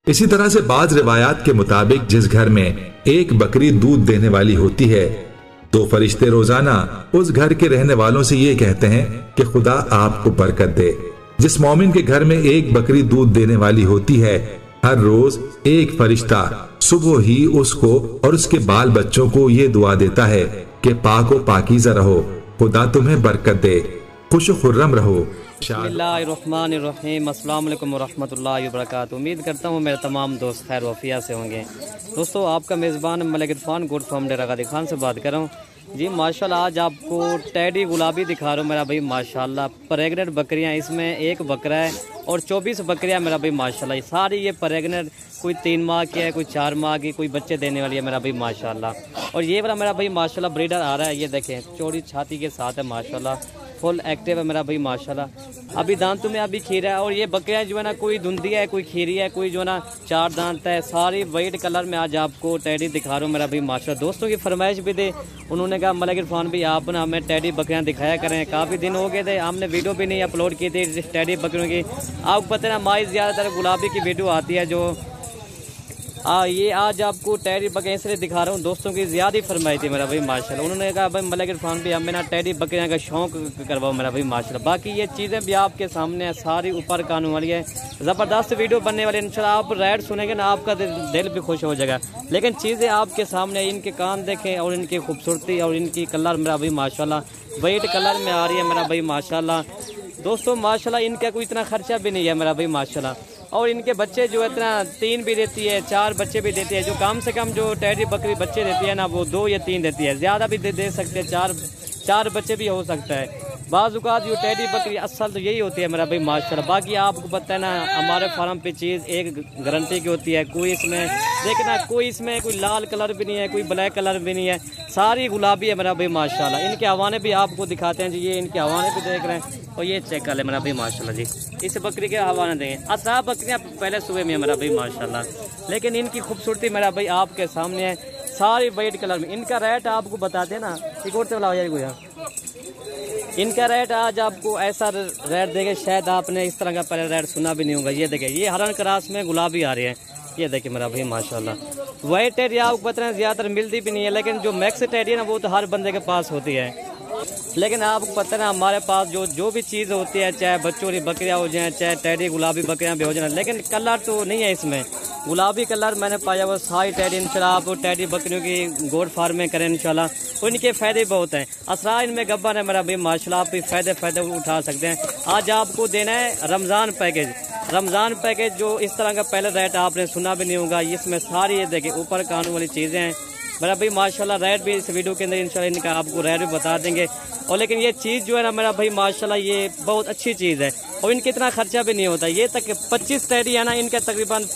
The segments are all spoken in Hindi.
इसी तरह से बाज रिवायात के मुताबिक जिस घर में एक बकरी दूध देने वाली होती है तो फरिश्ते रोजाना उस घर के रहने वालों से ये कहते हैं कि खुदा आपको बरकत दे। जिस मोमिन के घर में एक बकरी दूध देने वाली होती है, हर रोज एक फरिश्ता सुबह ही उसको और उसके बाल बच्चों को ये दुआ देता है कि पाक व पाकीज़ा रहो, खुदा तुम्हें बरकत दे, खुश खुर्रम रहो। बिस्मिल्लाहिर्रहमानिर्रहीम, अस्सलाम वालेकुम वरहमतुल्लाहि वबरकातुहू। उम्मीद करता हूँ मेरे तमाम दोस्त खैर वफिया से होंगे। दोस्तों, आपका मेज़बान मलिक इरफान गोट फार्म डेरा गादी खान से बात कर रहा हूँ जी। माशाल्लाह आज आपको टैडी गुलाबी दिखा रहा हूँ मेरा भाई। माशाल्लाह प्रेग्नेंट बकरियाँ, इसमें एक बकरा है और 24 बकरियाँ मेरा भाई। माशाल्लाह सारी ये प्रेग्नेंट, कोई 3 माह की है, कोई 4 माह की, कोई बच्चे देने वाली है मेरा भाई माशाल्लाह। और ये वाला मेरा भाई माशाल्लाह ब्रीडर आ रहा है, ये देखें चौड़ी छाती के साथ है माशाल्लाह, फुल एक्टिव है मेरा भाई माशाल्लाह। अभी दांतों में अभी खीरा है और ये बकरियाँ जो है ना, कोई धुंधी है, कोई खीरी है, कोई जो है ना 4 दांत है, सारी वाइट कलर में आज आपको टैडी दिखा रहा हूँ मेरा भाई माशाल्लाह। दोस्तों की फरमाइश भी थे, उन्होंने कहा मलिक इरफान भी आप ना हमें टैडी बकरियाँ दिखाया करें। काफ़ी दिन हो गए थे, हमने वीडियो भी नहीं अपलोड की थी टैडी बकरियों की। आपको पता है ना, माई ज़्यादातर गुलाबी की वीडियो आती है जो ये आज आपको टैडी बकरियाँ इसलिए दिखा रहा हूँ। दोस्तों की ज़्यादा फरमाई थी मेरा भाई माशाल्लाह। उन्होंने कहा भाई मलिक इरफान भी हमें ना टैडी बकरियाँ का शौक़ करवाओ मेरा भाई माशाल्लाह। बाकी ये चीज़ें भी आपके सामने है, सारी ऊपर कानून वाली है, ज़बरदस्त वीडियो बनने वाली है इंशाल्लाह। आप रेड सुनेंगे ना, आपका दिल भी खुश हो जाएगा। लेकिन चीज़ें आपके सामने, इनके कान देखें और इनकी खूबसूरती और इनकी कलर मेरा भाई माशाल्लाह वाइट कलर में आ रही है मेरा भाई माशाल्लाह। दोस्तों माशाल्लाह इनका कोई इतना खर्चा भी नहीं है मेरा भाई माशाल्लाह। और इनके बच्चे जो है इतना 3 भी देती है, 4 बच्चे भी देती है। जो कम से कम जो टैडी बकरी बच्चे देती है ना, वो 2 या 3 देती है, ज़्यादा भी दे सकते हैं, 4 बच्चे भी हो सकता है। बाज़-औक़ात जो टैडी बकरी असल तो यही होती है मेरा भाई माशाल्लाह। बाकी आपको पता है ना, हमारे फार्म पे चीज़ एक गारंटी की होती है। कोई इसमें देखना, कोई इसमें कोई लाल कलर भी नहीं है, कोई ब्लैक कलर भी नहीं है, सारी गुलाबी है मेरा भाई माशाल्लाह। इनके हवाने भी आपको दिखाते हैं जी, ये इनके हवाने भी देख रहे हैं और ये चेक कर ले मेरा भाई माशाल्लाह जी। इस बकरी के हवाने देंगे, असरा बकरियाँ पहले सुबह में है मेरा भाई माशाल्लाह। लेकिन इनकी खूबसूरती मेरा भाई आपके सामने है, सारी वाइट कलर में। इनका रेट आपको बताते हैं ना, एक और वाला हो जाएगा। इनका रेट आज आपको ऐसा रेट देंगे, शायद आपने इस तरह का पहले रेट सुना भी नहीं होगा। ये देखिए, ये हरन क्रास में गुलाबी आ रही है, ये देखिए मेरा भाई माशाल्लाह। वाइट टेडी आपको पता है ज़्यादातर मिलती भी नहीं है, लेकिन जो मैक्स टेडी है ना, वो तो हर बंदे के पास होती है। लेकिन आपको पता है ना, हमारे पास जो भी चीज़ होती है, चाहे बच्चों की बकरियाँ हो जाएँ, चाहे टैडी गुलाबी बकरियाँ भी हो जाए, लेकिन कलर तो नहीं है इसमें। गुलाबी कलर मैंने पाया वो सारी टैडी। इंशाल्लाह आप टैडी बकरियों की गोट फार्म में करें इंशाल्लाह, तो इनके फ़ायदे बहुत हैं। असरा इनमें गब्बर है मेरा भाई माशाल्लाह, आप भी फ़ायदे उठा सकते हैं। आज आपको देना है रमज़ान पैकेज, जो इस तरह का पहले रेट आपने सुना भी नहीं होगा। इसमें सारी ये देखिए ऊपर कानून वाली चीज़ें हैं मेरा भाई माशाल्लाह। रेट भी इस वीडियो के अंदर इंशाल्लाह इनका आपको रेट भी बता देंगे। और लेकिन ये चीज़ जो है ना मेरा भाई माशाल्लाह, ये बहुत अच्छी चीज़ है और इनका इतना खर्चा भी नहीं होता। ये तक 25 टैडी है ना, इनका तकरीबन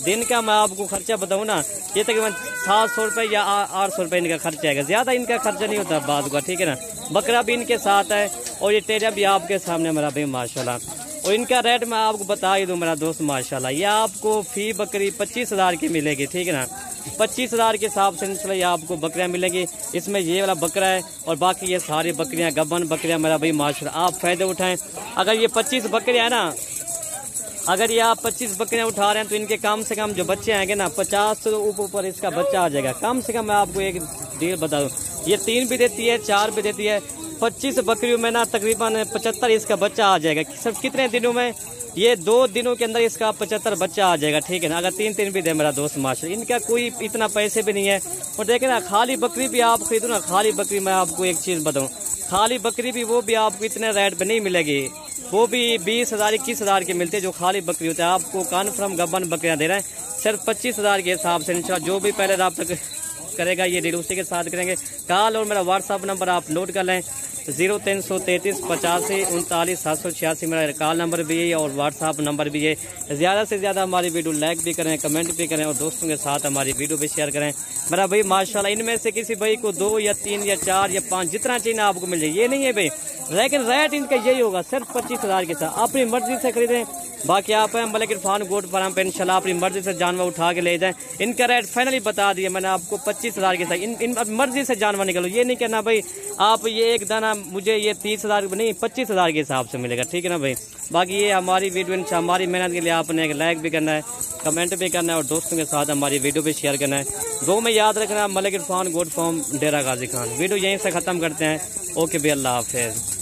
दिन का मैं आपको खर्चा बताऊँ ना, ये तकरीबन 700 रुपये या 800 रुपये इनका खर्चा आएगा, ज़्यादा इनका खर्चा नहीं होता बात का, ठीक है ना। बकरा भी इनके साथ है और ये टेरिया भी आपके सामने मेरा भाई माशाल्लाह। और इनका रेट मैं आपको बता ही दूँ मेरा दोस्त माशाल्लाह, ये आपको फ़ी बकरी 25,000 की मिलेगी, ठीक है ना। 25,000 के हिसाब से इंशाल्लाह ये आपको बकरियाँ मिलेंगी। इसमें ये वाला बकरा है और बाकी ये सारी बकरियाँ गब्बन बकरियाँ मेरा भाई माशाल्लाह। आप फ़ायदे उठाएँ। अगर ये 25 बकरियाँ है ना, अगर ये आप 25 बकरियाँ उठा रहे हैं तो इनके कम से कम जो बच्चे आएंगे ना, 50 से ऊपर इसका बच्चा आ जाएगा कम से कम। मैं आपको एक डील बता दूँ, ये 3 भी देती है, 4 भी देती है। 25 बकरियों में ना तकरीबन 75 इसका बच्चा आ जाएगा। सिर्फ कितने दिनों में? ये 2 दिनों के अंदर इसका 75 बच्चा आ जाएगा, ठीक है ना। अगर 3 भी दे मेरा दोस्त माशाल्लाह, इनका कोई इतना पैसे भी नहीं है। और देखें ना, खाली बकरी भी आप खरीदो ना, खाली बकरी मैं आपको एक चीज़ बताऊँ, खाली बकरी भी वो भी आपको इतने रेट पे नहीं मिलेगी, वो भी 20,000 21,000 की मिलती है जो खाली बकरी होती है। आपको कन्फर्म गब्बन बकरियाँ दे रहे हैं सिर्फ 25,000 के हिसाब से इंशाल्लाह। जो भी पहले रब्ता करेगा ये डील उसी के साथ करेंगे। कॉल और मेरा व्हाट्सअप नंबर आप नोट कर लें, 0333 85 39 786 मेरा कॉल नंबर भी है और व्हाट्सअप नंबर भी है। ज़्यादा से ज़्यादा हमारी वीडियो लाइक भी करें, कमेंट भी करें और दोस्तों के साथ हमारी वीडियो भी शेयर करें मेरा भाई माशाल्लाह। इनमें से किसी भाई को 2 या 3 या 4 या 5 जितना चाहिए आपको मिल जाए। ये नहीं है भाई लेकिन रेट इनका यही होगा सिर्फ 25,000 के साथ, अपनी मर्जी से खरीदें। बाकी आप हैं मलिक इरफान गोट फार्म पे इंशाल्लाह अपनी मर्जी से जानवर उठा के ले जाएं। इनका रेट फाइनली बता दिया मैंने आपको 25,000 के साथ। इन मर्जी से जानवर निकलो, ये नहीं कहना भाई आप ये एक दाना मुझे ये 30,000 नहीं 25,000 के हिसाब से मिलेगा, ठीक है ना भाई। बाकी ये हमारी वीडियो हमारी मेहनत के लिए आपने एक लाइक भी करना है, कमेंट भी करना है और दोस्तों के साथ हमारी वीडियो भी शेयर करना है। दो में याद रखना मलिक इरफान गोट फार्म डेरा गाजी खान। वीडियो यहीं से ख़त्म करते हैं। ओके भाई, अल्लाह हाफिज़।